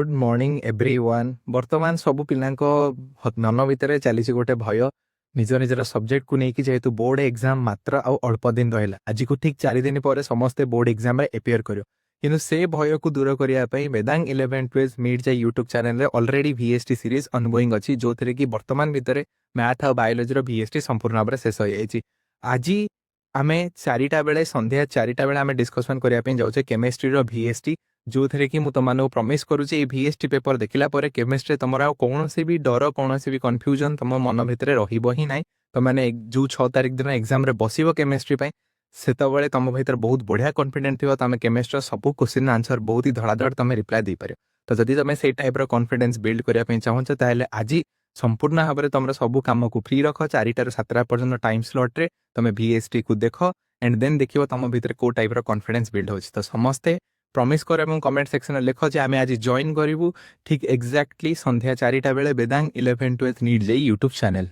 Good morning everyone. वर्तमान सब पिलांको मन भितर चली गोटे भय निज निजर सब्जेक्ट को लेकिन जेहेतु बोर्ड एग्जाम मात्र आउ अल्प दिन रहा आज को ठीक 4 दिन पर समस्ते बोर्ड एग्जाम एपियर कर किंतु से भय को दूर करने वेदांग 11-12 मीट जाए YouTube channel already VST series ongoing अच्छी जो थे कि वर्तमान भितर मैथ और बायोलोजी VST संपूर्ण भाव में शेष हो जाए। आज आम 4टा बेले संध्या 4टा बेले आम डिस्कसन करने जाऊे केमिस्ट्री VST जो थे कि मुझे तुमको प्रमिश करुच्ची VST पेपर देखला केमिस्ट्री तुम कौन भी डर कौन भी कन्फ्यूजन तुम मन भितर रही ना। तो मैंने जो 6 तारिख दिन एग्जाम बस केमिस्ट्री से तुम भर बहुत बढ़िया कॉन्फिडेंट थी तुम केमिस्ट्री सब क्वेश्चन आंसर बहुत ही धड़ाधड़ तुम रिप्लाई दे पार। तो जदि तुम से टाइप कॉन्फिडेंस बिल्ड करने चाहूच ताल आज संपूर्ण भाव में तुम सब कम को फ्री रख 4टा ରୁ 7ଟା पर्यंत टाइम स्लॉट रे तुम VST को देख एंड देन देखिए तुम भर को टाइप कॉन्फिडेंस बिल्ड हो। तो समस्ते प्रमिश कर कमेंट सेक्शन में लिख जे आम आज जॉइन करूँ ठीक एक्जाक्टली संध्या 4टा बेले वेदांग 11-12 नीट जाई यूट्यूब चैनल।